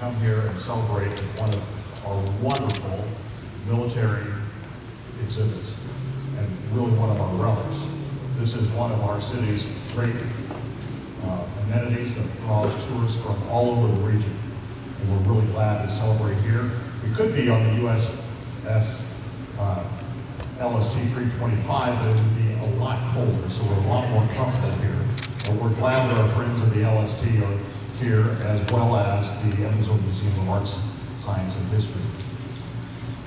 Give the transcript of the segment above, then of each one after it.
come here and celebrate one of our wonderful military exhibits and really one of our relics. This is one of our city's great amenities that draws tourists from all over the region. And we're really glad to celebrate here. We could be on the USS LST 325, but it would be a lot colder, so we're a lot more comfortable here. But we're glad that our friends at the LST are here, as well as the Evansville Museum of Arts, Science, and History.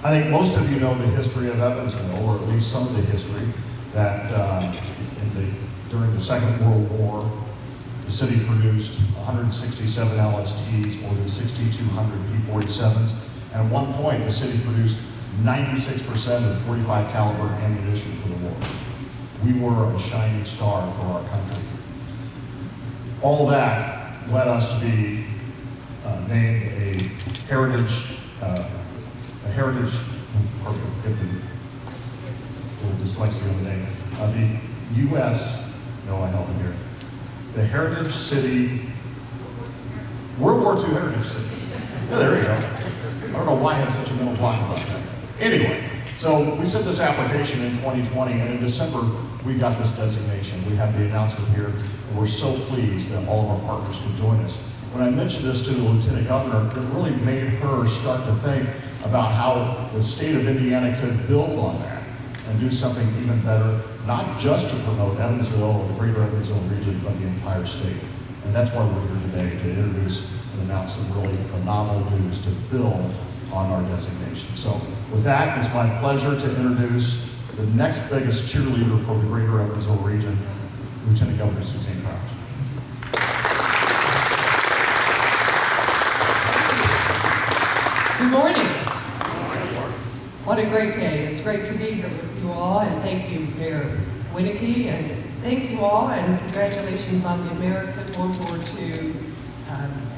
I think most of you know the history of Evansville, or at least some of the history, that during the Second World War, the city produced 167 LSTs, more than 6,200 P-47s, and at one point the city produced 96% of 45 caliber ammunition for the war. We were a shining star for our country. All that led us to be named a heritage, pardon, get the little dyslexia on the name, the U.S., no, I help him here, the Heritage City, World War II Heritage City. Yeah, there you go. I don't know why I have such a mental block about that. Anyway, so we sent this application in 2020, and in December, we got this designation. We had the announcement here, and we're so pleased that all of our partners could join us. When I mentioned this to the Lieutenant Governor, it really made her start to think about how the state of Indiana could build on that and do something even better, not just to promote Evansville or the greater Evansville region, but the entire state. And that's why we're here today, to introduce and announce some really phenomenal news to build on our designation. So with that, it's my pleasure to introduce the next biggest cheerleader for the greater Evansville region, Lieutenant Governor Suzanne Crouch. Good morning. What a great day. It's great to be here with you all, and thank you, Mayor Winnecke, and thank you all, and congratulations on the American World War II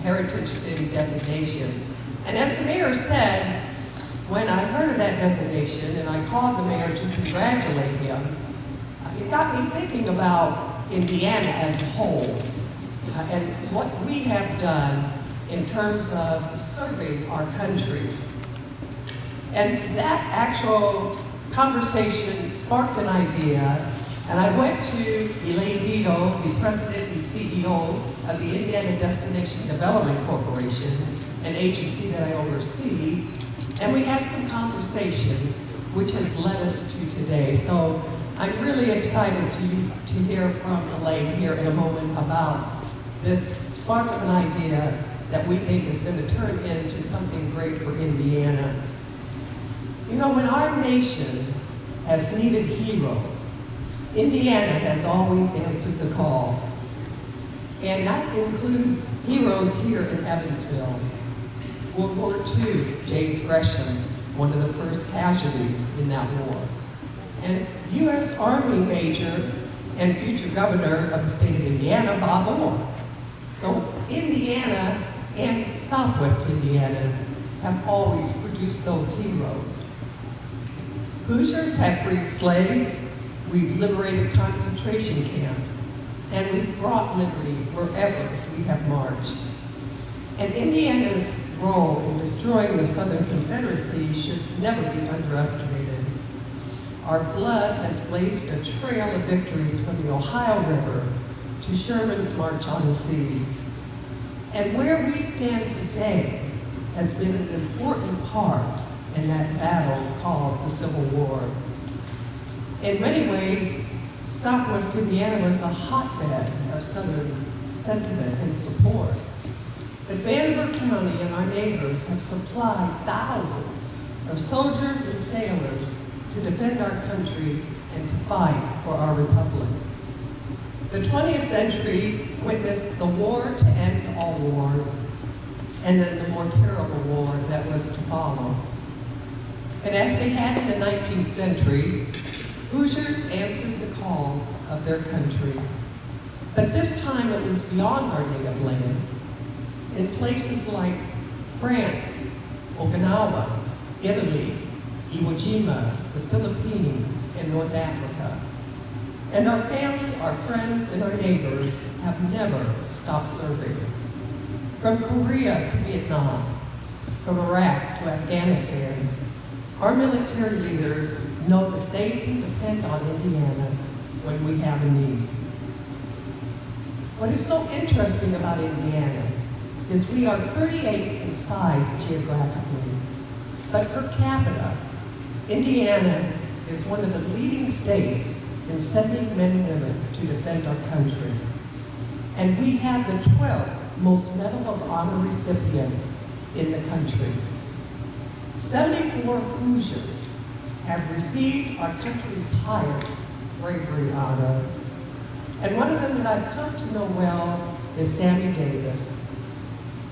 Heritage City designation. And as the mayor said, when I heard of that designation and I called the mayor to congratulate him, it got me thinking about Indiana as a whole and what we have done in terms of serving our country. And that actual conversation sparked an idea, and I went to Elaine Vito, the president and CEO of the Indiana Destination Development Corporation, an agency that I oversee, and we had some conversations which has led us to today. So I'm really excited to hear from Elaine here in a moment about this spark of an idea that we think is going to turn into something great for Indiana. You know, when our nation has needed heroes, Indiana has always answered the call. And that includes heroes here in Evansville. World War II, James Gresham, one of the first casualties in that war. And U.S. Army Major and future governor of the state of Indiana, Bob Orr. So Indiana and Southwest Indiana have always produced those heroes. Hoosiers have freed slaves, we've liberated concentration camps, and we've brought liberty wherever we have marched. And Indiana's role in destroying the Southern Confederacy should never be underestimated. Our blood has blazed a trail of victories from the Ohio River to Sherman's March on the Sea. And where we stand today has been an important part in that battle called the Civil War. In many ways, Southwest Indiana was a hotbed of Southern sentiment and support. But Vanderbilt County and our neighbors have supplied thousands of soldiers and sailors to defend our country and to fight for our republic. The 20th century witnessed the war to end all wars, and then the more terrible war that was to follow. And as they had in the 19th century, Hoosiers answered the call of their country. But this time it was beyond our native land. In places like France, Okinawa, Italy, Iwo Jima, the Philippines, and North Africa. And our family, our friends, and our neighbors have never stopped serving. From Korea to Vietnam, from Iraq to Afghanistan, our military leaders know that they can depend on Indiana when we have a need. What is so interesting about Indiana is we are 38 in size geographically, but per capita, Indiana is one of the leading states in sending men and women to defend our country. And we have the 12th most Medal of Honor recipients in the country. 74 Hoosiers have received our country's highest bravery honor. And one of them that I've come to know well is Sammy Davis.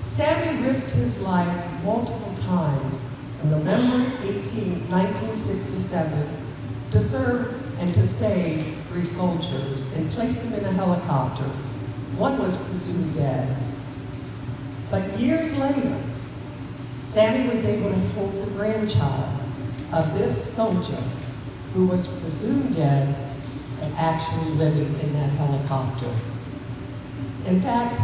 Sammy risked his life multiple times on November 18, 1967, to serve and to save 3 soldiers and place them in a helicopter. One was presumed dead. But years later, Sammy was able to hold the grandchild of this soldier who was presumed dead and actually living in that helicopter. In fact,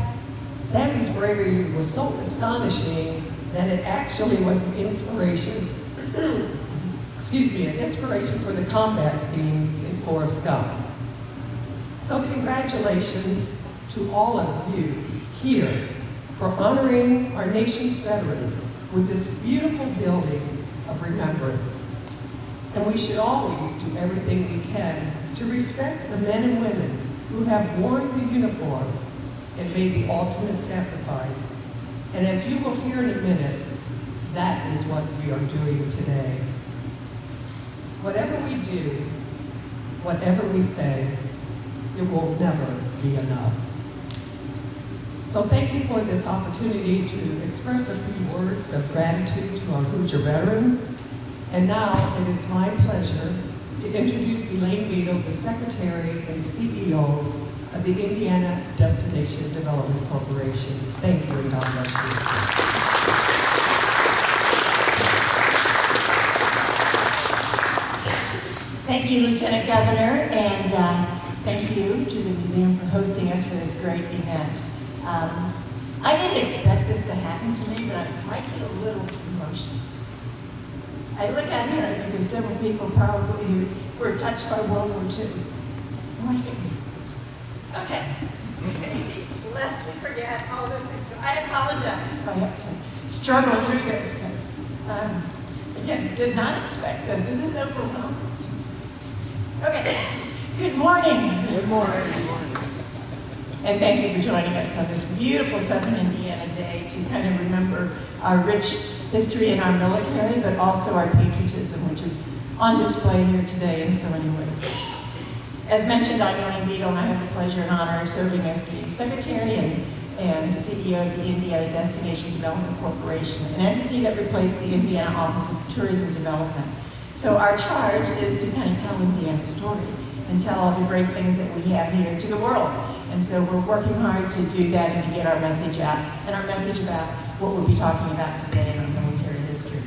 Sammy's bravery was so astonishing that it actually was an inspiration, an inspiration for the combat scenes in Forrest Gump. So congratulations to all of you here for honoring our nation's veterans with this beautiful building of remembrance. And we should always do everything we can to respect the men and women who have worn the uniform and made the ultimate sacrifice. And as you will hear in a minute, that is what we are doing today. Whatever we do, whatever we say, it will never be enough. So thank you for this opportunity to express a few words of gratitude to our Hoosier veterans. And now it is my pleasure to introduce Elaine Beadle, the Secretary and CEO of the Indiana Destination Development Corporation. Thank you and God bless you. Thank you, Lieutenant Governor, and thank you to the museum for hosting us for this great event. I didn't expect this to happen to me, but I might get a little emotional. I look out here and I think there's several people probably who were touched by World War II. Okay, let me see, lest we forget all those things. So I apologize if I have to struggle through this. Again, did not expect this. This is overwhelming. Okay, good morning. Good morning. Good morning. And thank you for joining us on this beautiful Southern Indiana Day to kind of remember our rich history in our military, but also our patriotism, which is on display here today in so many ways. As mentioned, I'm Elaine Beadle, and I have the pleasure and honor of serving as the Secretary and CEO of the Indiana Destination Development Corporation, an entity that replaced the Indiana Office of Tourism Development. So our charge is to kind of tell Indiana's story and tell all the great things that we have here to the world. And so we're working hard to do that and to get our message out, and our message about what we'll be talking about today in our military history.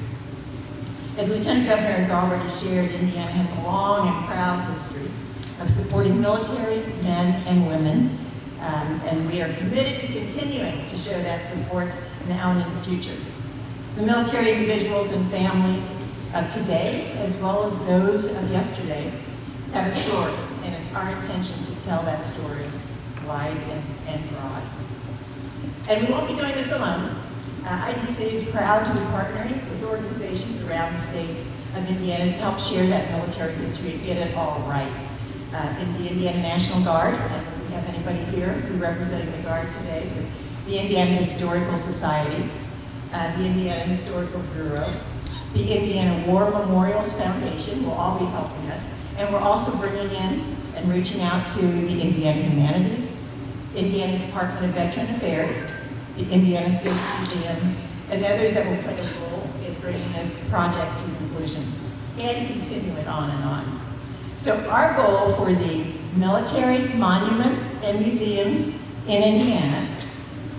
As Lieutenant Governor has already shared, Indiana has a long and proud history of supporting military men and women, and we are committed to continuing to show that support now and in the future. The military individuals and families of today, as well as those of yesterday, have a story, and it's our intention to tell that story wide and broad. And we won't be doing this alone. IDC is proud to be partnering with organizations around the state of Indiana to help share that military history and get it all right. In the Indiana National Guard, and if we have anybody here who representing the Guard today, the Indiana Historical Society, the Indiana Historical Bureau, the Indiana War Memorials Foundation will all be helping us. And we're also bringing in and reaching out to the Indiana Humanities, Indiana Department of Veteran Affairs, the Indiana State Museum, and others that will play a role in bringing this project to conclusion and continue it on and on. So our goal for the military monuments and museums in Indiana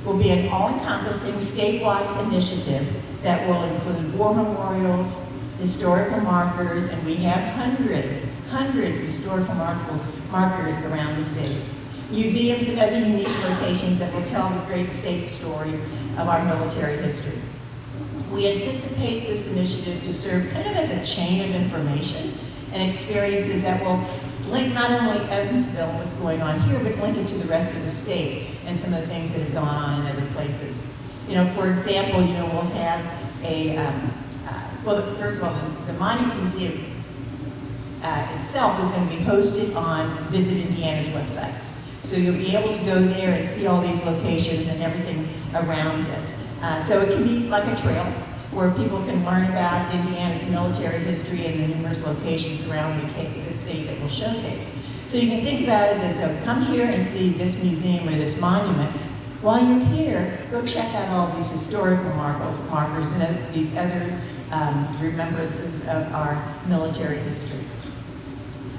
will be an all-encompassing statewide initiative that will include war memorials, historical markers, and we have hundreds of historical markers around the state. Museums and other unique locations that will tell the great state story of our military history. We anticipate this initiative to serve kind of as a chain of information and experiences that will link not only Evansville, what's going on here, but link it to the rest of the state and some of the things that have gone on in other places. You know, for example, you know, we'll have a, first of all, the Monuments Museum itself is going to be hosted on Visit Indiana's website. So you'll be able to go there and see all these locations and everything around it. So it can be like a trail where people can learn about Indiana's military history and the numerous locations around the state that will showcase. So you can think about it as come here and see this museum or this monument. While you're here, go check out all these historical markers and these other remembrances of our military history.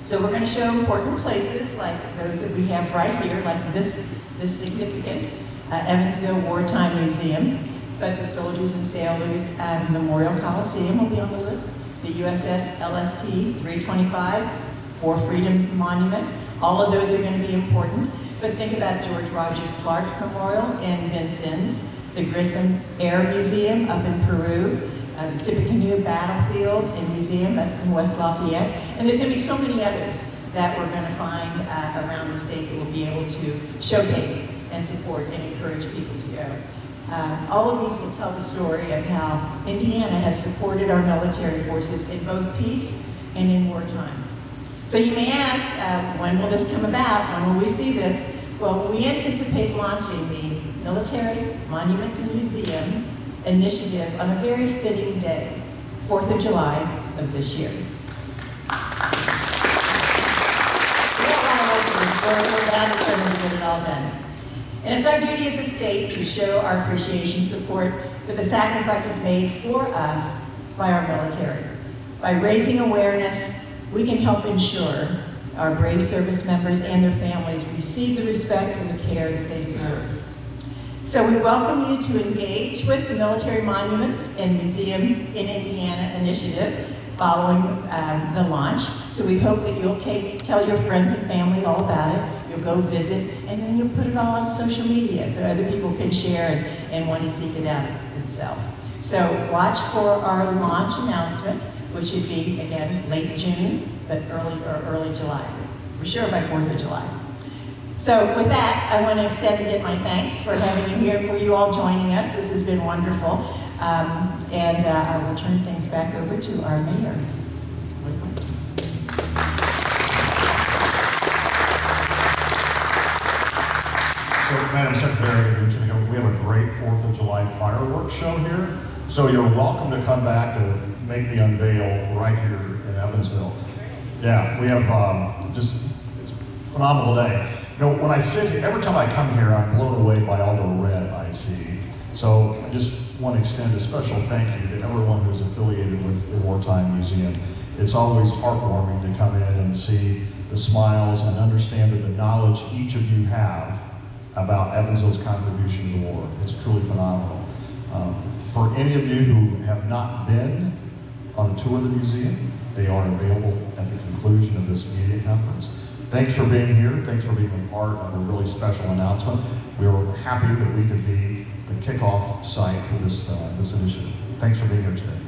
So we're going to show important places like those that we have right here, like this significant Evansville Wartime Museum. But the Soldiers and Sailors Memorial Coliseum will be on the list. The USS LST 325, Four Freedoms Monument. All of those are going to be important. But think about George Rogers Clark Memorial in Vincennes, the Grissom Air Museum up in Peru, the Tippecanoe Battlefield and Museum, that's in West Lafayette. And there's going to be so many others that we're going to find around the state that we'll be able to showcase and support and encourage people to go. All of these will tell the story of how Indiana has supported our military forces in both peace and in wartime. So you may ask, when will this come about? When will we see this? Well, we anticipate launching the Military Monuments and Museum initiative on a very fitting day, 4th of July of this year. We don't want to wait for that to get it all done. And it's our duty as a state to show our appreciation, support for the sacrifices made for us by our military. By raising awareness, we can help ensure our brave service members and their families receive the respect and the care that they deserve. So we welcome you to engage with the Military Monuments and Museum in Indiana initiative following the launch. So we hope that you'll tell your friends and family all about it. You'll go visit, and then you'll put it all on social media so other people can share and want to seek it out itself. So watch for our launch announcement, which should be, again, late June, but early July. We're sure by 4th of July. So with that, I want to extend again my thanks for having you here, for you all joining us. This has been wonderful. And I will turn things back over to our mayor. So, Madam Secretary, we have a great 4th of July fireworks show here. So you're welcome to come back to make the unveil right here in Evansville. Yeah, we have it's a phenomenal day. You know, when I sit here, every time I come here, I'm blown away by all the red I see. So I just want to extend a special thank you to everyone who's affiliated with the Wartime Museum. It's always heartwarming to come in and see the smiles and understand that the knowledge each of you have about Evansville's contribution to the war. It's truly phenomenal. For any of you who have not been on a tour of the museum, they are available at the conclusion of this media conference. Thanks for being here. Thanks for being a part of a really special announcement. We were happy that we could be the kickoff site for this initiative. Thanks for being here today.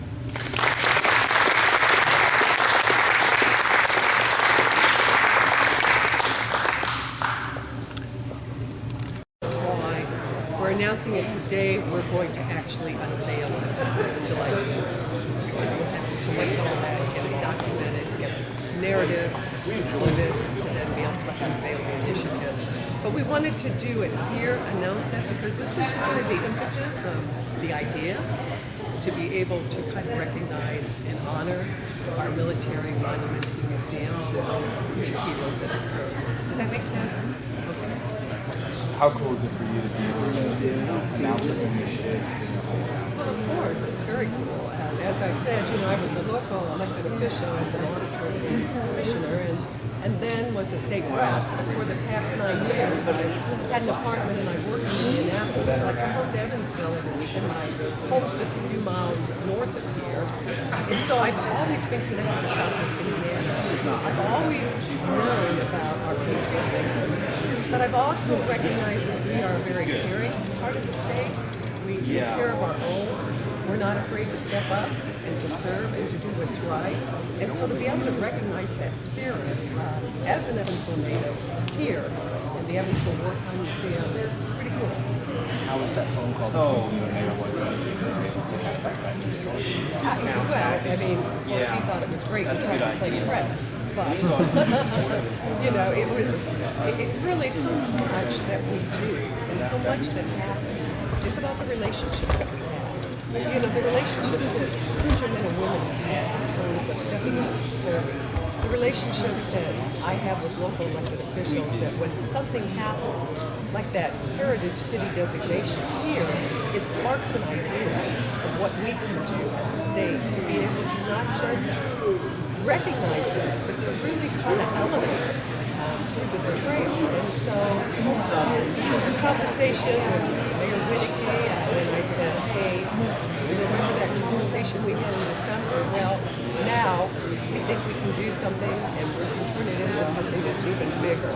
We're announcing it today. We're going to actually unveil it July 4th. Because we'll have to collect all that, get it documented, get the narrative included, and then be able to unveil the initiative. But we wanted to do it here, announce it, because this was really the impetus of the idea to be able to kind of recognize and honor our military monuments and museums and those crucial heroes that have served. Does that make sense? Okay. How cool is it for you to be able to announce this initiative? Well, of course, it's very cool. As I said, I was a local elected official as an auditor and commissioner, and then was a state rep. For the past 9 years, I had an apartment and I worked in Indianapolis. But I come home to Evansville every week, and my home's just a few miles north of here. And so I've always been connected to Southwest Indiana. I've always known about our patriotism. But I've also recognized that we are a very caring part of the state. We We take Yeah. care of our own. We're not afraid to step up and to serve and to do what's right. And so to be able to recognize that spirit as an Evansville native here in the Evansville Wartime Museum is pretty cool. How was that phone call between you and Mayor Lloyd when you were able to kind of back that news story? Well, I mean, we thought it was great. We tried to play prep. But, you know, it really so much that we do and so much that happens. It's about the relationship that we have. You know, the relationship that Christian men and women have in terms of stepping up and serving. The relationship that I have with local elected officials that when something happens, like that Heritage City designation here, it sparks an idea of what we can do as a state to be able to not just recognize it, but to really kind of elevate it through this trail. And so the conversation with Mayor Winnecke, when I said, hey, remember that conversation we had in December? Well, now we think we can do something and we can turn it into something that's even bigger.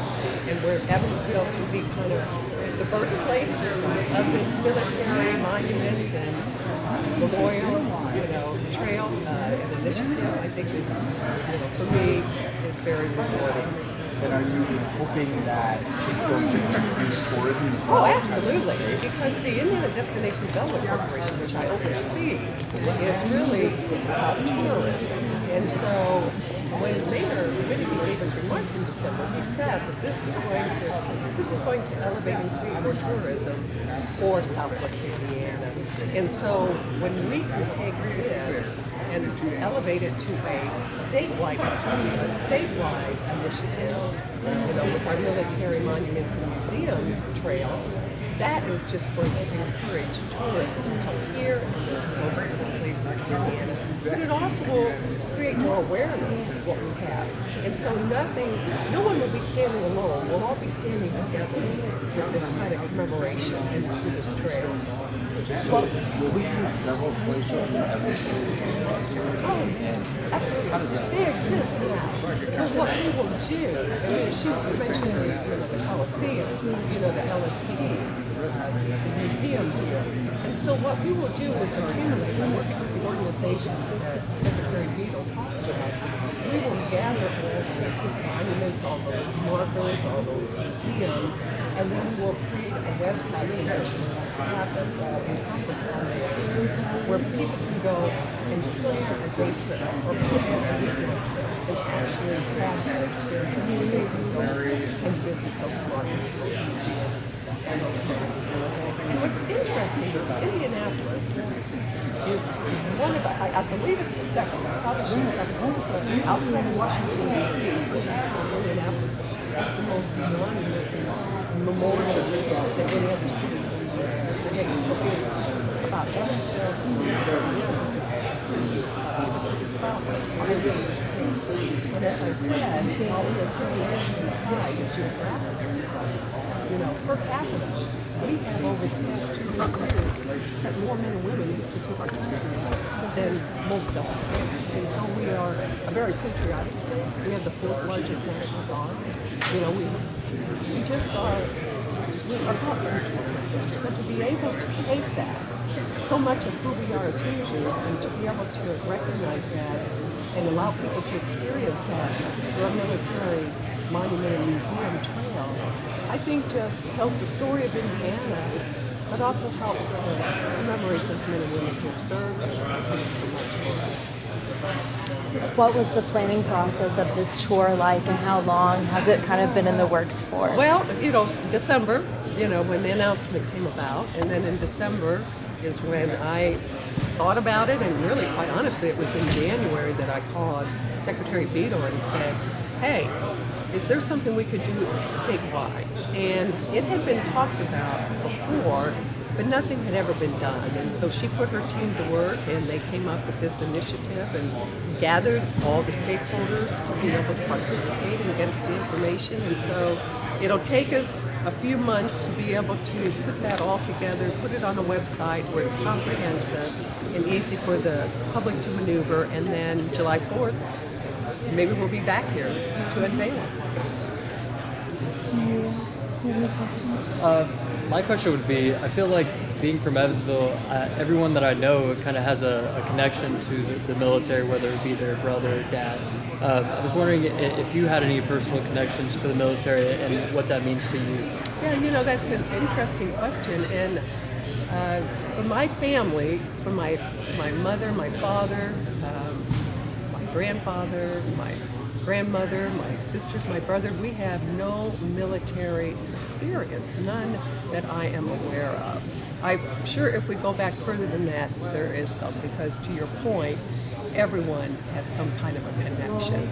And where Evansville can be kind of the birthplace of this military monument and memorial, you know, trail and initiative, I think is, you know, for me, is very rewarding. And are you hoping that it's going to increase tourism as well? Oh, absolutely. Because the Indiana Destination Development Corporation, which I oversee, is really about tourism. And so when Mayor Winnecke gave his remarks in December, he said that this is going to elevate and create more tourism for Southwest Indiana. And so when we can take this and elevate it to a statewide initiative, you know, with our military monuments and museums trail, that is just going to encourage tourists to come here and to go to other places in Indiana. But it also will create more awareness of what we have. And so no one will be standing alone. We'll all be standing together with this kind of commemoration and through this trail. Well, we see several places in Evansville. Oh, absolutely. They exist now. But what we will do, I mean, she mentioned the Coliseum, the LST, the museum here. And so what we will do is accumulate and work with the organizations that Secretary Beadle talks about. We will gather all those monuments, all those markers, all those museums, and then we'll create a website have them all encompassed on there, where people can go and plan a day trip or plan a weekend trip and actually have that experience where they can go and visit those markets, those museums, and those places. And what's interesting is Indianapolis is one of, I believe it's the second, I probably should check it, but outside of Washington, D.C., Indianapolis is the most memorial that any other city about Evansville, and as I said, while we are pretty high geographically, per capita, we have over the past 200 years had more men and women to serve our country than most of us. And so we are a very patriotic state. We have the fourth largest national guard. We just are. Our but to be able to take that, so much of who we are as humans, and to be able to recognize that and allow people to experience that through our military monument and museum trail, I think just tells the story of Indiana, but also helps to commemorate those men and women who have served and so much more. What was the planning process of this tour like, and how long has it kind of been in the works for? Well, December, when the announcement came about, and then in December is when I thought about it, and really, quite honestly, it was in January that I called Secretary Beadle and said, hey, is there something we could do statewide? And it had been talked about before, but nothing had ever been done. And so she put her team to work, and they came up with this initiative and gathered all the stakeholders to be able to participate and get us the information. And so it'll take us a few months to be able to put that all together, put it on a website where it's comprehensive and easy for the public to maneuver. And then July 4th, maybe we'll be back here to unveil it. My question would be, I feel like being from Evansville, everyone that I know kind of has a connection to the military, whether it be their brother or dad. I was wondering if you had any personal connections to the military and what that means to you. Yeah, that's an interesting question. And for my family, for my mother, my father, my grandfather, my grandmother, my sisters, my brother, we have no military experience, none that I am aware of. I'm sure if we go back further than that, there is some, because to your point, everyone has some kind of a connection.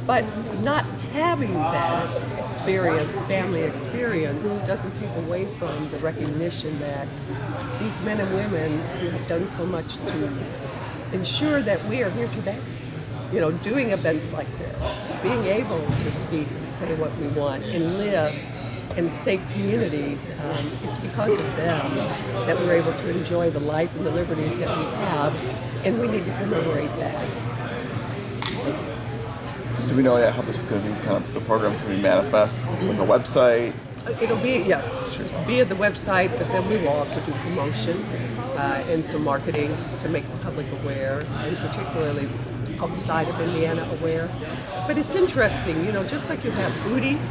But not having that experience, family experience, doesn't take away from the recognition that these men and women who have done so much to ensure that we are here today, doing events like this, being able to speak and say what we want and live in safe communities, it's because of them that we're able to enjoy the life and the liberties that we have, and we need to commemorate that. Do we know yet how this is going to be, kind of the program's going to be manifest with the website? It'll be, yes, via the website, but then we will also do promotion and some marketing to make the public aware, and particularly outside of Indiana aware. But it's interesting, just like you have foodies,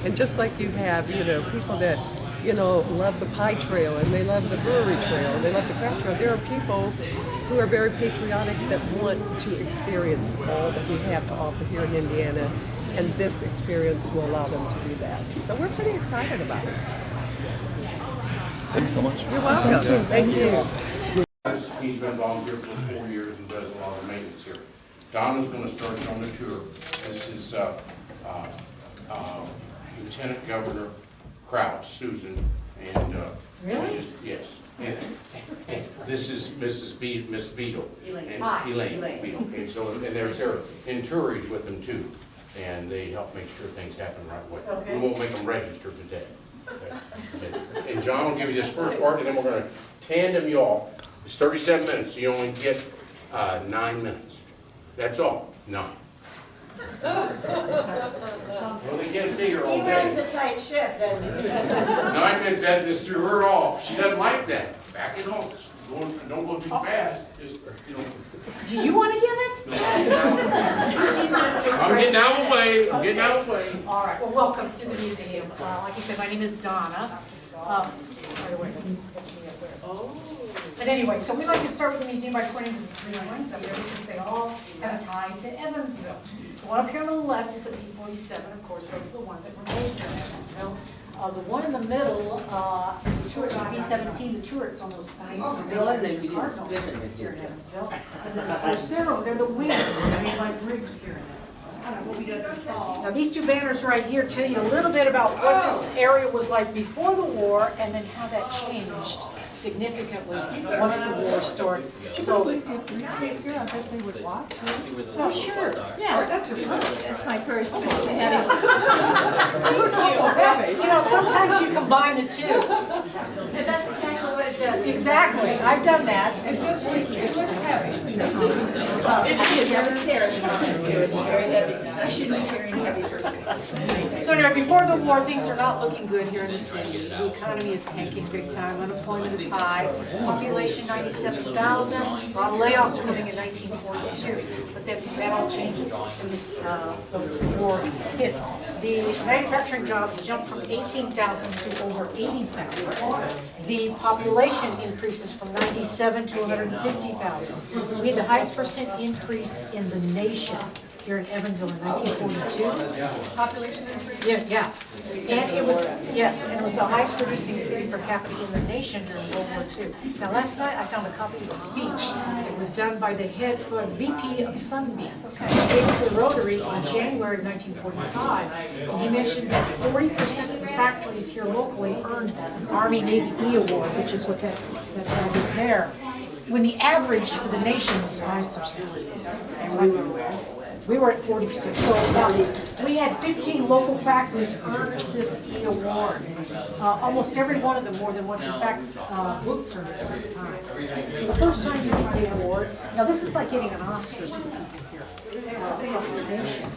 and just like you have, people that, love the pie trail, and they love the brewery trail, and they love the craft trail. There are people who are very patriotic that want to experience all that we have to offer here in Indiana, and this experience will allow them to do that. So we're pretty excited about it. Thanks so much. You're welcome. Thank you. He's been volunteer for 4 years and does a lot of maintenance here. Donna's going to start on the tour. This is Lieutenant Governor Krause, Susan, and Really? yes. And this is Miss Beadle. Elaine. And Hi, Elaine Elaine. Beadle. And so, and there's their entourage with them too, and they help make sure things happen the right way. Okay. We won't make them register today. Okay? And John will give you this first part, and then we're going to tandem you off. It's 37 minutes, so you only get 9 minutes. That's all. 9. Well, they get a figure all He runs day. a tight ship, doesn't he? 9 minutes, that just threw her off. She doesn't like that. Back it home. Don't go too fast. Just, Do you want to give it? I'm getting out of the way. I'm getting out of the way. All right, well, welcome to the museum. Like I said, my name is Donna. By the way, but anyway, so we like to start with the museum by pointing to the 3 lines up there because they all have a tie to Evansville. The one up here on the left is a P-47, of course, those are the ones that were made here in Evansville. The one in the middle, the turret is B-17, the turrets on those planes. Still in there, here in Evansville. And then the Corsaro, they're the wings, they're made by Briggs here in Evansville. Now, these 2 banners right here tell you a little bit about what this area was like before the war and then how that changed significantly once the war started. So, I bet they would watch. oh, sure. Yeah, that's my purse. It's a heavy Sometimes you combine the 2. And that's exactly what it does. Exactly, I've done that. It looks heavy. It is. Sarah's on it too. It's very heavy. I should be carrying a heavy person. So anyway, before the war, things are not looking good here in the city. The economy is tanking big time. Unemployment is high. Population 97,000. A lot of layoffs coming in 1942. But then that all changes as soon as the war hits. The manufacturing jobs jump from 18,000 to over 80,000. The population increases from 97 to 150,000. We had the highest percent increase in the nation here in Evansville in 1942. Population increase? Yeah. And it was, yes, and it was the highest producing city per capita in the nation during World War II. Now, last night I found a copy of a speech. It was done by the VP of Sunbeam. He gave it to the Rotary in January of 1945. And he mentioned that 40% of the factories here locally earned an Army Navy E award, which is what that is there, when the average for the nation was 5%. We were at 40%. So we had 15 local factories earn this E award. Almost every one of them more than once. In fact, Boots earned it 6 times. So the first time you get the award, now this is like getting an Oscar to people here across the nation.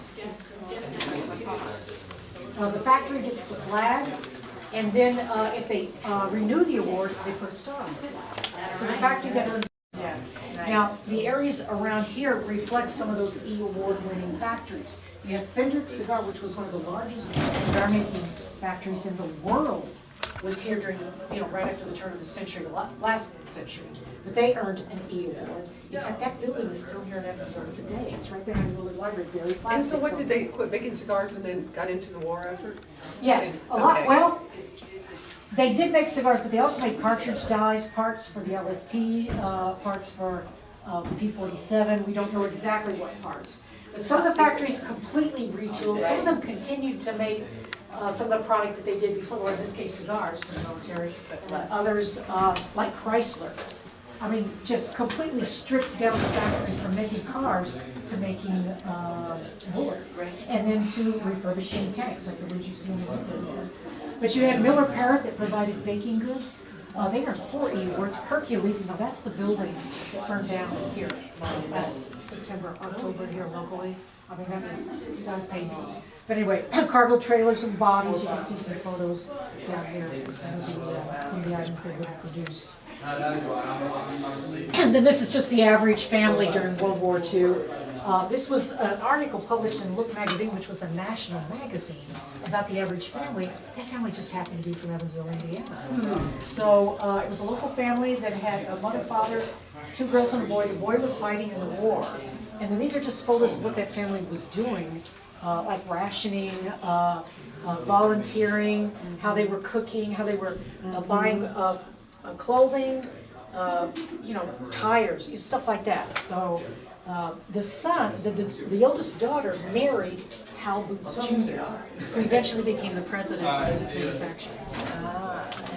The factory gets the flag And then if they renew the award, they put a star on it. So the factory that earned. Yeah, Now, the areas around here reflect some of those E award-winning factories. You have Fendrick Cigar, which was one of the largest cigar-making factories in the world, was here during, right after the turn of the century, last century. But they earned an E award. In fact, that building is still here in Evansville today. It's right behind the Lloyd Library, very And plastic. so what, did they quit making cigars and then got into the war effort? Yes, a lot, Okay. well, they did make cigars, but they also made cartridge dies, parts for the LST, parts for the P-47. We don't know exactly what parts. But some of the factories completely retooled. Some of them continued to make some of the product that they did before, or in this case cigars for the military. And others, like Chrysler, I mean, just completely stripped down the factory from making cars to making bullets. And then to refurbishing tanks, like the ones you see in the window there. But you had Miller Parrott that provided baking goods. They earned 4 E awards. Hercules, now that's the building that burned down here last September, October here locally. I mean, that was painful. But anyway, cargo trailers and bodies, you can see some photos down here, some of the items they would have produced. And then this is just the average family during World War II. This was an article published in Look magazine, which was a national magazine, about the average family. That family just happened to be from Evansville, Indiana. So it was a local family that had a mother, father, 2 girls and a boy. The boy was fighting in the war. And then these are just photos of what that family was doing, like rationing, volunteering, how they were cooking, how they were buying clothing, tires, stuff like that. So the son, the oldest daughter, married Hal Boots Jr., who eventually became the president of this manufacturer.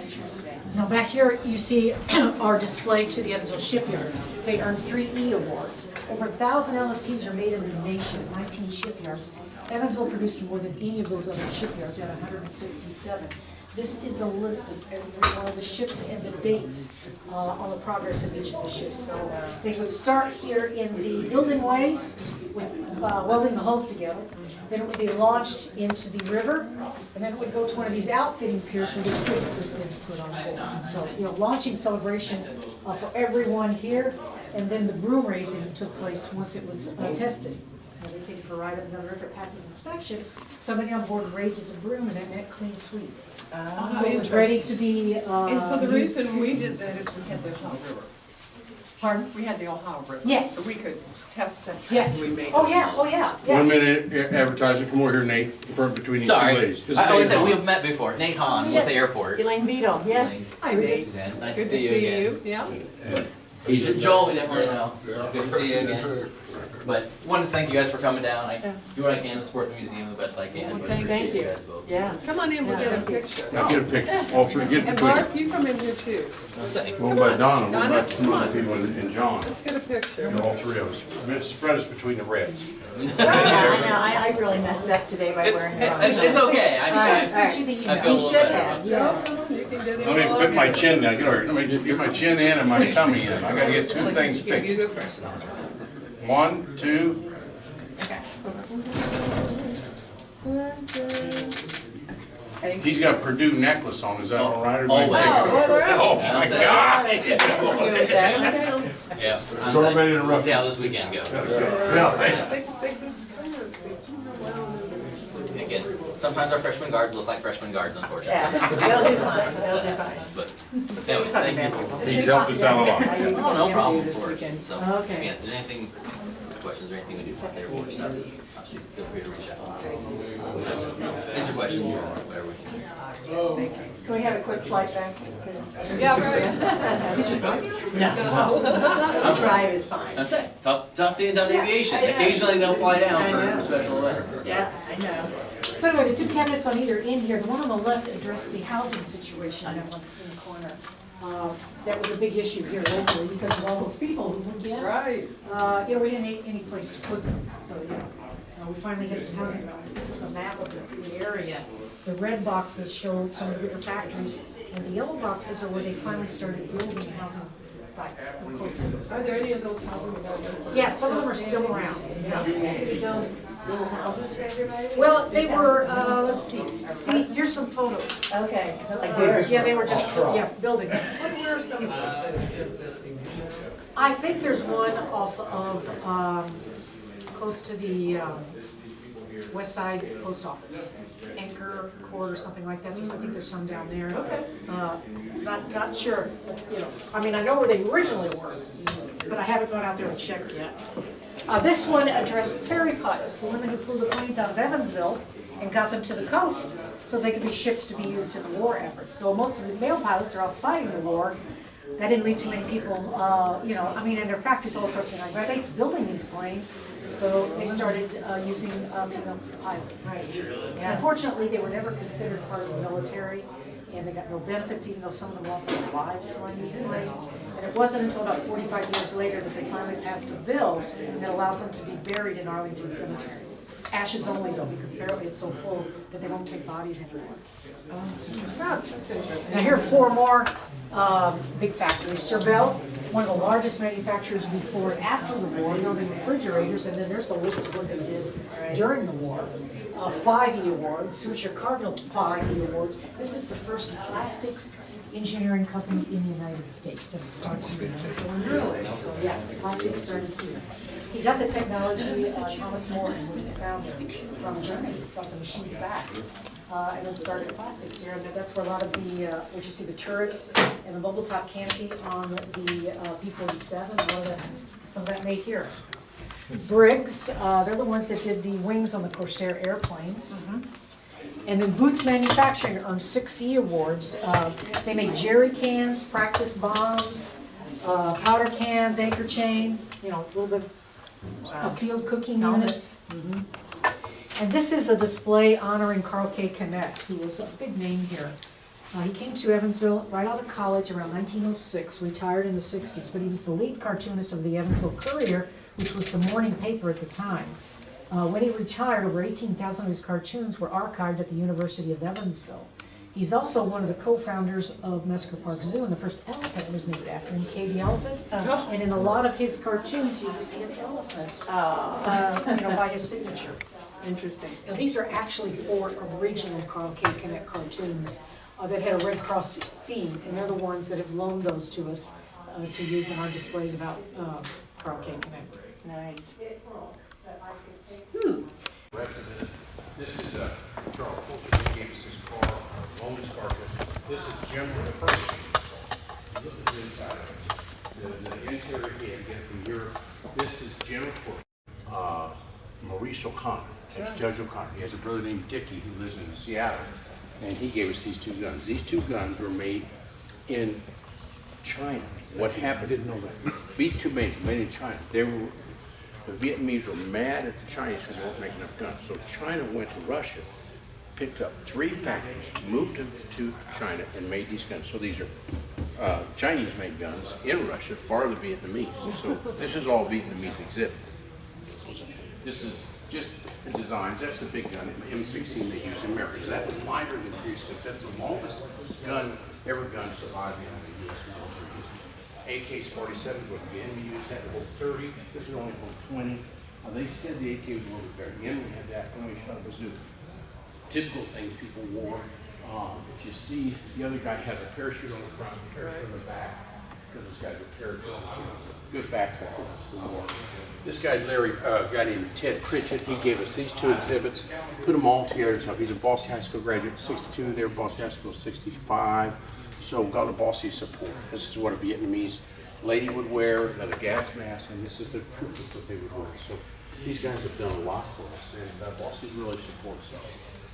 Interesting. Now back here you see our display to the Evansville shipyard. They earned 3 E awards. Over 1,000 LSTs are made in the nation, 19 shipyards. Evansville produced more than any of those other shipyards at 167. This is a list of every one of the ships and the dates on the progress of each of the ships. So they would start here in the building ways with welding the hulls together. Then it would be launched into the river, and then it would go to one of these outfitting piers where the equipment was then put on board. So, launching celebration for everyone here, and then the broom raising took place once it was tested. They take it for a ride up another river, it passes inspection, somebody on board raises a broom, and that meant clean sweep. So it was ready to be. And so the reason we did that is we had the Ohio River. Pardon? We had the Ohio River. Yes. So we could test. Yes. We made Oh, yeah, oh, yeah, 1 yeah. minute advertising, come over here, Nate, confirm between you two Sorry, ladies. This is I always Nate said we Hahn. have met before. Nate Hahn Yes. with the airport. Elaine Beadle, yes. Hi, Regis. Suzanne, nice Good to see you again. Yeah. Joel, we definitely know. Good to see you again. But wanted to thank you guys for coming down. I do what I can to support the museum the best I can. But Thank appreciate you. guys both. Yeah. Come on in, we'll get a picture. Now get a picture, all three, get And between. Mark, you come in here too. One by Donna, one by Donna, some other people and John. Let's get a picture. All 3 of us. Spread us between the reds. Yeah, I know, I really messed up today by wearing the wrong. It's okay. All right, I Sent you the feel email. a You little should better. have, yes. You can get it. Let me put my chin down, get over here. Let me get my chin in and my tummy in. I gotta get 2 things You fixed. go first. 1, 2. He's got a Purdue necklace on, is that all right? or do I Always. take it? Oh, my That's it. God! Good with that. Yeah. So everybody We'll interrupt. see how this weekend goes. Yeah, thanks. Again, sometimes our freshman guards look like freshman guards, unfortunately. Yeah, they'll do fine, they'll do fine. But anyway, thank you. He's helped us out a lot. Oh, no problem, This of course. weekend. So, Okay. yeah, if there's anything, questions or anything we do for the airport stuff, obviously feel free to reach out. Answer questions or whatever we can. Can we have a quick flight back? Yeah, right. Did you fly? No. Drive is fine. I'm saying, talk to Inbound Aviation. I know. Occasionally they'll fly I down know. for special events. Yeah, I know. So anyway, the 2 cabinets on either end here, the one on the left addressed the housing situation that one in the corner. That was a big issue here locally because of all those people who moved in. Right. We didn't have any place to put them, so, we finally had some housing balance. This is a map of the area. The red boxes show some of the bigger factories, and the yellow boxes are where they finally started building housing sites close to those. Are there any of those housing developments? Yeah, some of them are still around. We don't little houses for everybody? Well, they were, let's see, here's some photos. Okay, like theirs. Yeah, they were just, building. I think there's one off of, close to the west side post office, Anchor Court or something like that. I think there's some down there. Okay. Not sure, but, I mean, I know where they originally were, but I haven't gone out there and checked yet. This one addressed ferry pilots, the women who flew the planes out of Evansville and got them to the coast so they could be shipped to be used in the war efforts. So most of the male pilots are out fighting the war. That didn't leave too many people, I mean, and there are factories all across the United States building these planes. So they started using female pilots. Right. Yeah. Unfortunately, they were never considered part of the military, and they got no benefits, even though some of them lost their lives flying these planes. And it wasn't until about 45 years later that they finally passed a bill that allows them to be buried in Arlington Cemetery. Ashes only though, because apparently it's so full that they won't take bodies anymore. Now here are 4 more big factories. Servell, one of the largest manufacturers before and after the war, building refrigerators, and then there's a list of what they did during the war. 5 E awards, which are cardinal 5 E awards. This is the first plastics engineering company in the United States, and it starts in Evansville. So yeah, plastics started here. He got the technology, Thomas More, who was the founder, from Germany, brought the machines back, and then started plastics here. And that's where a lot of the, what you see, the turrets and the mobile top canopy on the P-47, some of that made here. Briggs, they're the ones that did the wings on the Corsair airplanes. And then Boots Manufacturing earned 6 E awards. They made jerry cans, practice bombs, powder cans, anchor chains, a little bit of field cooking units. And this is a display honoring Carl K. Connect, who was a big name here. He came to Evansville right out of college around 1906, retired in the 60s, but he was the lead cartoonist of the Evansville Courier, which was the morning paper at the time. When he retired, over 18,000 of his cartoons were archived at the University of Evansville. He's also one of the co-founders of Mesker Park Zoo, and the first elephant was named after him, Kay the elephant. And in a lot of his cartoons, you will see an elephant, by his signature. Interesting. Now, these are actually 4 original Carl K. Connect cartoons that had a Red Cross theme, and they're the ones that have loaned those to us to use in our displays about Carl K. Connect. Nice. This is Charles Colter, he gave us his car, loaned his car to us. This is Jim with the first. Look at the inside of it. The interior here, again from Europe. This is Jim for Maurice O'Connor. That's Judge O'Connor. He has a brother named Dickie who lives in Seattle, and he gave us these 2 guns. These 2 guns were made in China. What happened? I didn't know that. These 2 made in China. The Vietnamese were mad at the Chinese because they weren't making enough guns. So China went to Russia, picked up 3 factories, moved them to China, and made these guns. So these are Chinese-made guns in Russia for the Vietnamese. So this is all Vietnamese exhibit. This is just the designs. That's the big gun, the M16 they use in America. So that was lighter than previous guns. That's the longest gun ever surviving in the U.S. military history. AK-47 was the enemy used that to hold 30. This is only hold 20. They said the AK was a little bit better. The enemy had that when we shot a bazooka. Typical things people wore. If you see, the other guy has a parachute on the front, a parachute on the back, because this guy's a parachute. Good back for the war. This guy's Larry, a guy named Ted Pritchett. He gave us these 2 exhibits, put them all together. So he's a Bossy High School graduate, 62. They were Bossy High School, 65. So got a Bossy support. This is what a Vietnamese lady would wear, a gas mask, and this is the troopers that they would wear. So these guys have done a lot for us, and Bossy really supports us.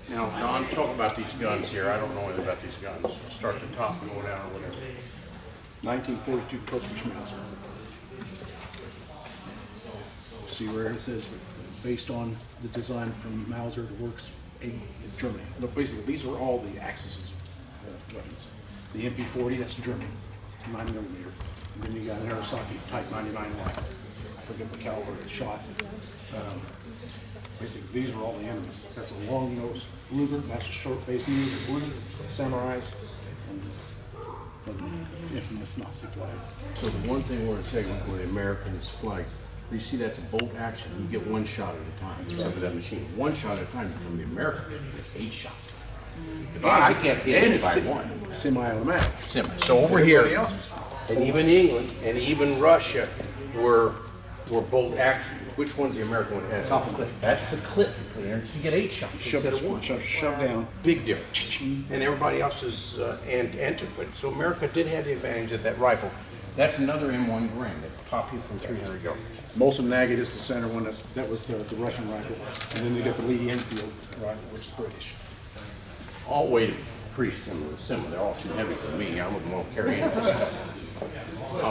Now, Don, talk about these guns here. I don't know anything about these guns. Start at the top and go down or whatever. 1942 Turkish Mauser. See where it says based on the design from Mauser to Works in Germany. But basically, these are all the Axis weapons. The MP40, that's Germany, 9mm. And then you got an Arasaki Type 99 rifle. I forget the caliber it's shot. Basically, these are all the enemies. That's a long nose Luger, that's a short base Luger, Luger, Samurais, and the infamous Nazi flag. So the one thing we're going to take with the Americans flag, You see that's a bolt action. You get one shot at a time. Except for that machine. One shot at a time. From the American, it's 8 shots. I can't hit it by one. Semi-automatic. So over here, and even England and even Russia were bolt action. Which one's the American one has? Top of clip. That's the clip you put in there, so you get 8 shots instead of 1. Shove down. Big difference. And everybody else is antiquated. So America did have the advantage of that rifle. That's another M1 Garand that popped you from 300 yards. Molson Nagant is the center one. That was the Russian rifle. And then they got the Lee Enfield rifle, which is British. All weighted pretty similar. They're all too heavy for me. I wouldn't want to carry any of this stuff.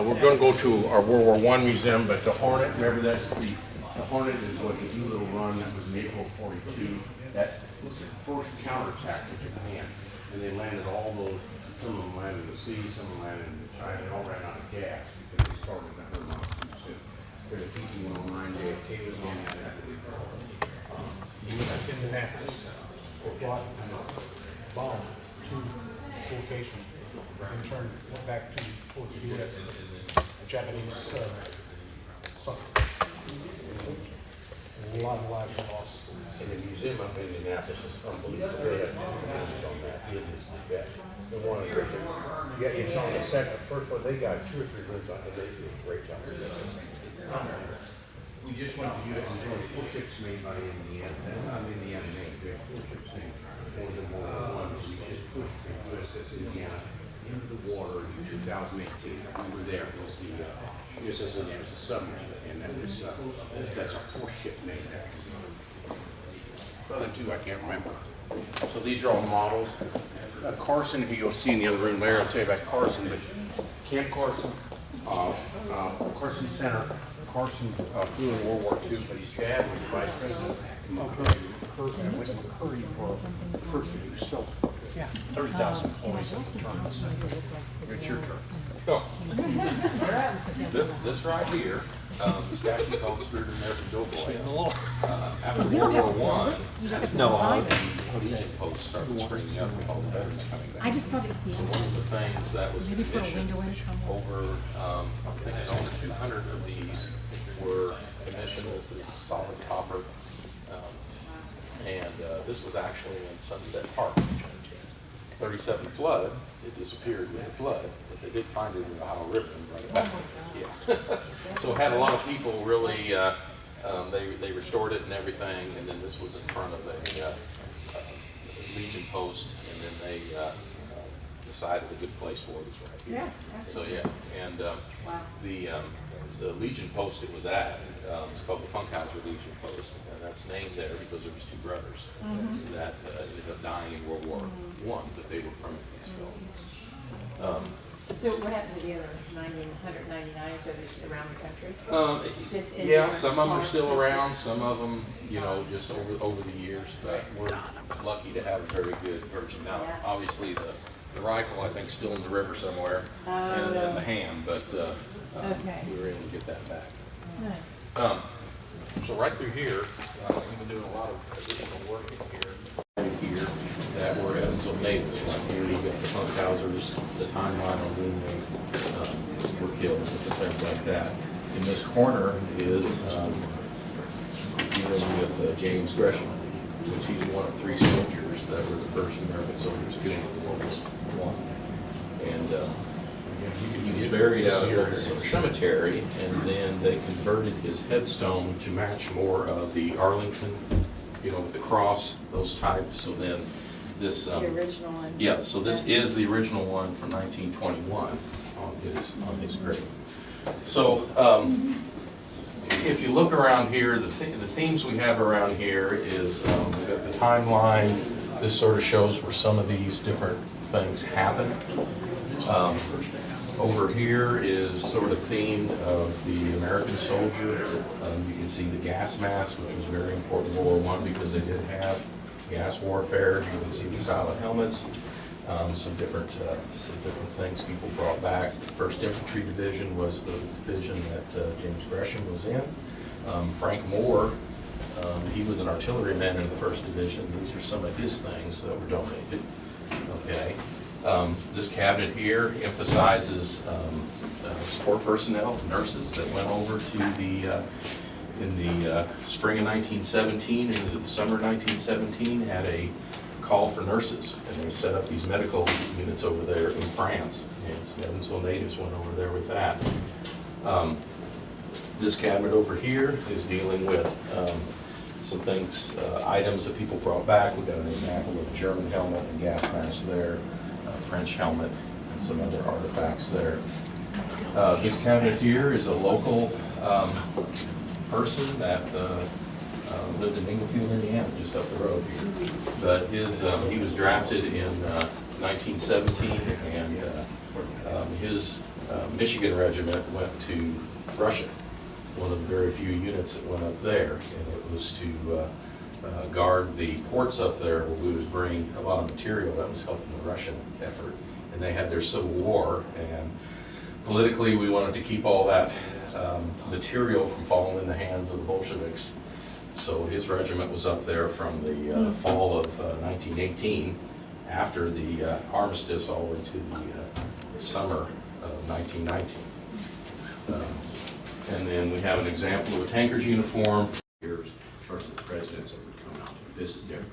We're going to go to our World War I museum, but the Hornet, remember that's the Hornet is what the Doolittle run, that was in April '42. That was the first counterattack to Japan. And they landed all those, some of them landed in the sea, some of them landed in China, they all ran out of gas because they started to hurt them too soon. They're the PT-109, JFK was on that. USS Indianapolis brought bombed 2 locations and turned went back to toward the U.S. The Japanese sunk. A lot of lives were lost. And the museum up in Indianapolis is unbelievable. They have pictures on that. It is the best. The one in Richard. Yeah, it's on the second. First one, they got 2 or 3 wins on it. They do a great job. We just went to U.S. and there were 4 ships made by Indiana. That's not Indiana made. We have 4 ships made. One of them World War I. We just pushed the USS Indiana into the water in 2018. We were there. It was the USS Indiana. It was a submarine, and that was that's our 4th ship made there. The other 2 I can't remember. So these are all models. Carson, if you go see in the other room later, I'll tell you about Carson. But Camp Carson, Carson Center. Carson flew in World War II, but his dad was the vice president. I went to Curry for Curfew. Still, 30,000 employees at the tournament. It's your turn. This right here, the statue called Spirit of American Doughboy. After World War I, You just have to design it. Legion posts started springing up with all the veterans coming back. I just thought it would be So one of the things that was maybe put a commissioned, window in it somewhere. over, I think it's over 200 of these were commissioned. This is solid copper. And this was actually in Sunset Park. 37 flood, it disappeared with the flood, but they did find it in the Ohio River and brought it back. Yeah. So it had a lot of people really, they restored it and everything, and then this was in front of a Legion post, and then they decided a good place for it was right here. Yeah. So yeah, and the Legion post it was at, it's called the Funkhauser Legion post, and that's named there because there was 2 brothers that ended up dying in World War I, but they were from Evansville. So what happened to the other 199 so it's around the country? Just in Yeah, different some of them are parts still of around, some of them, you know, just over the years, but we're lucky to have a very good version. Now, obviously, the rifle, I think, still in the river somewhere, and the hand, but we were able to get that back. Nice. So right through here, we've been doing a lot of additional work in here that were Evansville natives. Like here, you've got the Funkhausers, the timeline on when they were killed, and things like that. In this corner is dealing with James Gresham, which he's one of 3 soldiers that were the first American soldiers killed in World War I. And he was buried out here in a cemetery, and then they converted his headstone to match more of the Arlington, you know, with the cross, those types. So then this, The original one. yeah. So this is the original one from 1921 on his grave. So if you look around here, the themes we have around here is we've got the timeline. This sort of shows where some of these different things happen. Over here is sort of themed of the American soldier. You can see the gas mask, which was very important in World War I because they did have gas warfare. You can see the silent helmets, some different things people brought back. The 1st Infantry Division was the division that James Gresham was in. Frank Moore, he was an artilleryman in the 1st Division. These are some of his things that were donated. Okay. This cabinet here emphasizes support personnel, nurses that went over to the, in the spring of 1917 and into the summer of 1917, had a call for nurses, and they set up these medical units over there in France, and some Evansville natives went over there with that. This cabinet over here is dealing with some things, items that people brought back. We've got an example of a German helmet and gas mask there, a French helmet, and some other artifacts there. This cabinet here is a local person that lived in Englefield, Indiana, just up the road here. But he was drafted in 1917, and his Michigan regiment went to Russia, one of the very few units that went up there, and it was to guard the ports up there where we was bringing a lot of material that was helping the Russian effort. And they had their civil war, and politically we wanted to keep all that material from falling in the hands of the Bolsheviks. So his regiment was up there from the fall of 1918, after the armistice, all the way to the summer of 1919. And then we have an example of a tanker's uniform. Years, first of the presidents that would come out to visit there.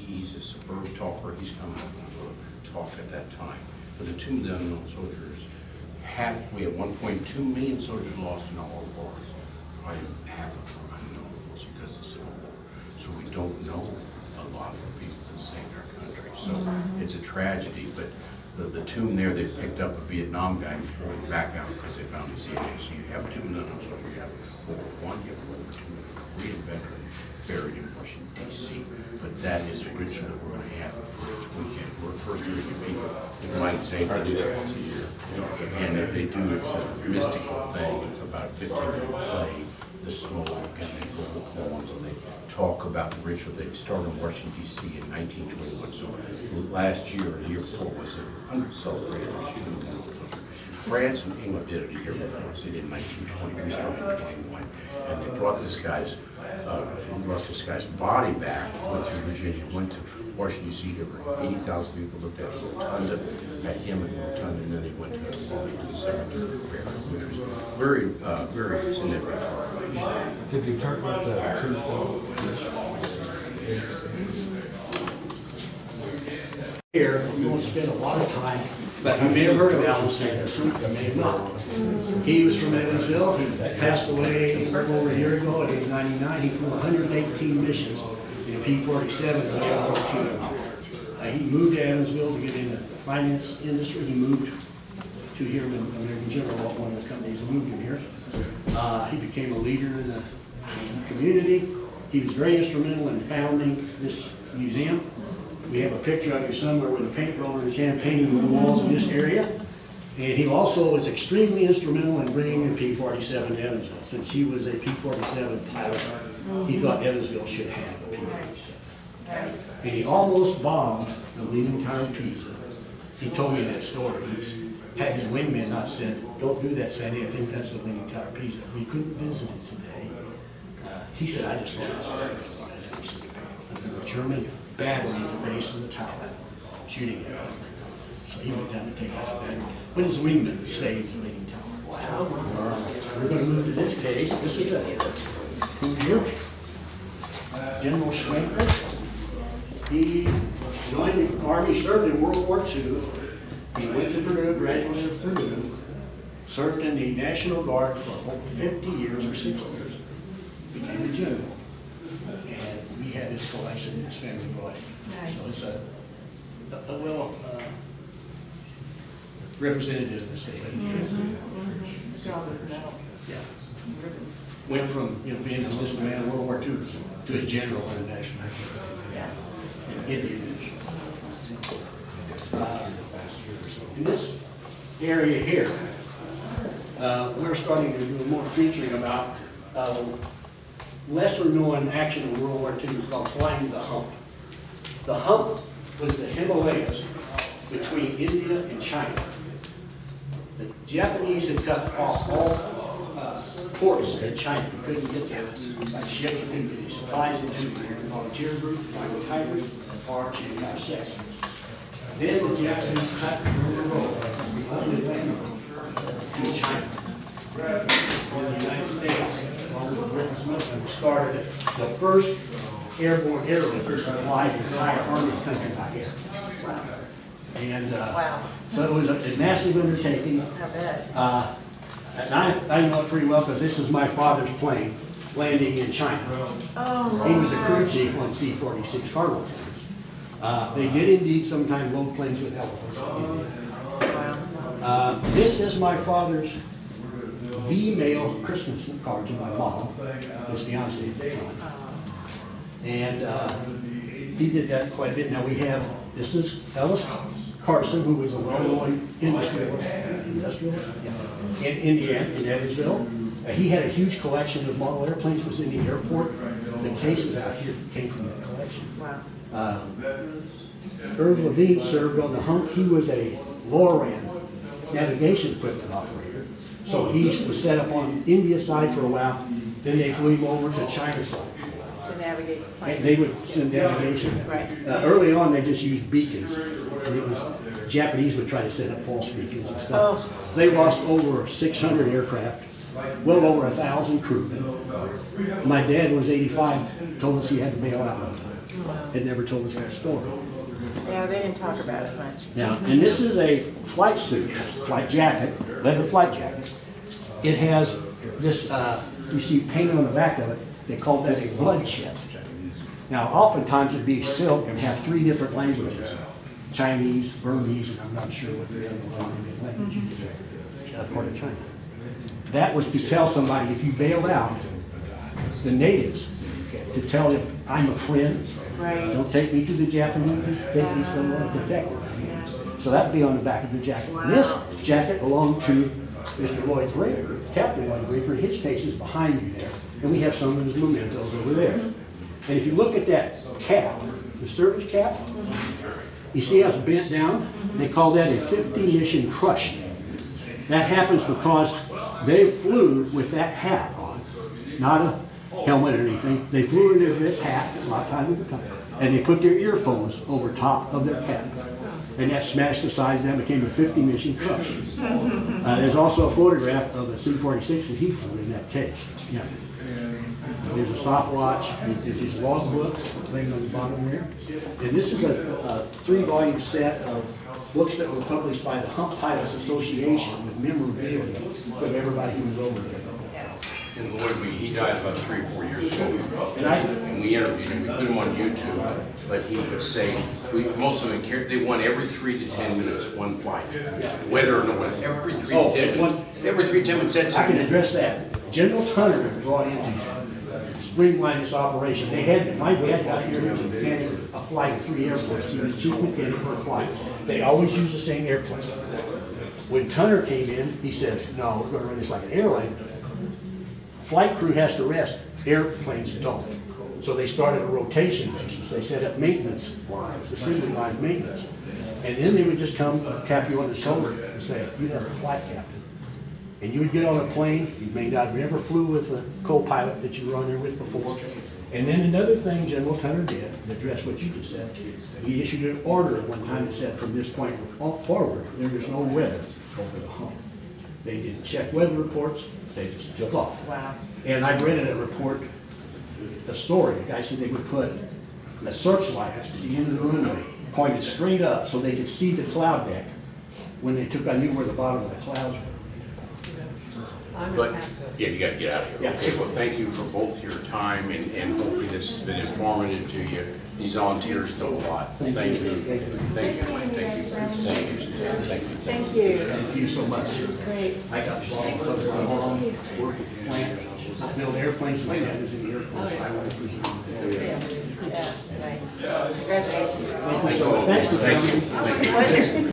He's a superb talker. He's come out and talk at that time. But the two unknown soldiers, we have 1.2 million soldiers lost in all wars. Probably half of them are unknown because of the Civil War. So we don't know a lot of the people that saved our country. So it's a tragedy, but the tomb there, they picked up a Vietnam guy and threw him back out because they found his aliens. So you have two unknown soldiers. You have World War I, you have World War II, and a Korean veteran buried in Washington, D.C. But that is a ritual that we're going to have the first weekend. We're first weekend people. You might say, I do that once a year. And if they do, it's a mystical thing. It's about a 15-minute play, the smoke, and they go to poems, and they talk about the ritual. They started in Washington, D.C. in 1921. So last year, or the year before, was a 100th celebration. France and England did it a year before. They did in 1920. We started in 21. And they brought this guy's body back. Went through Virginia, went to Washington, D.C. There were 80,000 people looked at the Rotunda, had him in the Rotunda, and then they went to the cemetery, which was very, very significant. Did you talk about the Here, we won't spend a lot of time, but you may have heard of Alan Sanderson, you may have not. He was from Evansville. He passed away a little over a year ago at age 99. He flew 118 missions in a P-47 in World War II. He moved to Evansville to get into the finance industry. He moved to here in American General, one of the companies that moved him here. He became a leader in the community. He was very instrumental in founding this museum. We have a picture of him somewhere with a paint roller in his hand painting the walls in this area. And he also was extremely instrumental in bringing the P-47 to Evansville. Since he was a P-47 pilot, he thought Evansville should have a P-47. And he almost bombed the Leaning Tower of Pisa. He told me that story. He had his wingman not said, "Don't do that, Sandy, I think that's the Leaning Tower of Pisa." We couldn't visit it today. He said, "I just want to German battling the base of the tower, shooting at them." So he went down to take out the battery. But his wingman saved the Leaning Tower. Wow. So we're going to move to this case. This is a Hoosier, General Schwenker. He joined the Army, served in World War II. He went to Purdue, graduated from Purdue, served in the National Guard for over 50 years or 60 years, became a general. And we had his collection, his family brought it. Nice. So it's a well representative of the state of Indiana. Look at all those medals. Yeah. Ribbons. Went from being an enlisted man in World War II to a general in the National Army. Yeah. Indian. In this area here, we're starting to do more featuring about lesser known action in World War II. It's called Flying the Hump. The hump was the Himalayas between India and China. The Japanese had cut off all ports in China. We couldn't get them by ship. We couldn't get any supplies into the volunteer group, private hires, parts, and got sick. Then the Japanese cut the road up the Atlantic to China. In the United States, along with Britain Smith, started the first airborne airlifters to fly the entire Army country by air. And so it was a massive undertaking. And I know it pretty well because this is my father's plane landing in China. He was a crew chief on C-46 cargo planes. They did indeed sometimes load planes with elephants. This is my father's V-mail Christmas card to my mom, his fiancée at the time. And he did that quite a bit. Now we have, this is Ellis Carson, who was a well-known industrialist in Indiana, in Evansville. He had a huge collection of model airplanes. It was in the airport. The cases out here came from that collection. Irv Levine served on the hump. He was a LORAN navigation equipment operator. So he was set up on India side for a while. Then they flew him over to China side. To navigate the planes. And they would send navigation. Right. Early on, they just used beacons. And it was, Japanese would try to set up false beacons and stuff. They lost over 600 aircraft, well over 1,000 crewmen. My dad was 85, told us he had to bail out one time. Had never told us that story. Yeah, they didn't talk about it much. Now, and this is a flight suit, flight jacket, leather flight jacket. It has this, you see painted on the back of it, they call that a bloodshed. Now, oftentimes it'd be silk and have 3 different languages. Chinese, Burmese, and I'm not sure what the other language is, part of China. That was to tell somebody, if you bailed out, the natives, to tell them, I'm a friend. Right. Don't take me to the Japanese, take me somewhere to protect me. So that would be on the back of the jacket. Wow. This jacket belonged to Mr. Lloyd Draper, Captain Lloyd Draper. His case is behind you there, and we have some of his mementos over there. And if you look at that cap, the service cap, you see how it's bent down? They call that a 50-mission crush. That happens because they flew with that hat on, not a helmet or anything. They flew into this hat a lot of times at a time, and they put their earphones over top of their cap. And that smashed the sides down, became a 50-mission crush. There's also a photograph of a C-46 that he flew in that case. Yeah. There's a stopwatch, there's his logbooks laying on the bottom there. And this is a 3-volume set of books that were published by the Hump Pilots Association with memorabilia of everybody who was over there. And Lloyd, he died about 3 or 4 years ago. And we interviewed him, we put him on YouTube, but he would say, most of them, they won every 3 to 10 minutes, one flight. Whether or no weather, every 3 to 10 minutes. Every 3 to 10 minutes, said something. I can address that. General Tunner was brought in to streamline this operation. They had, my dad got here, he was a mechanic of a flight of 3 airports. He was chief mechanic for a flight. They always used the same airplane. When Tunner came in, he says, no, we're going to run this like an airline. Flight crew has to rest, airplanes don't. So they started a rotation basis. They set up maintenance lines, assembly line maintenance. And then they would just come tap you on the shoulder and say, you have a flight captain. And you would get on a plane, you may not have ever flew with a co-pilot that you were on there with before. And then another thing General Tunner did, to address what you just said, he issued an order at one time that said from this point forward, there is no weather over the hump. They didn't check weather reports, they just took off. Wow. And I read in a report, a story, the guy said they would put a searchlight at the end of the runway, pointed straight up so they could see the cloud deck when they took, I knew where the bottom of the clouds were. But, yeah, you got to get out of here. Yeah. Okay, well, thank you for both your time, and hopefully this has been informative to you. These volunteers still a lot. Thank you. Thank you. Thank you. Thank you. Thank you. Thank you. Thank you so much. Great. I got involved with the work plant. I built airplanes, my dad was in the Air Force. I wanted to Yeah, nice. Congratulations. Thank you so much. Thanks for coming. Pleasure.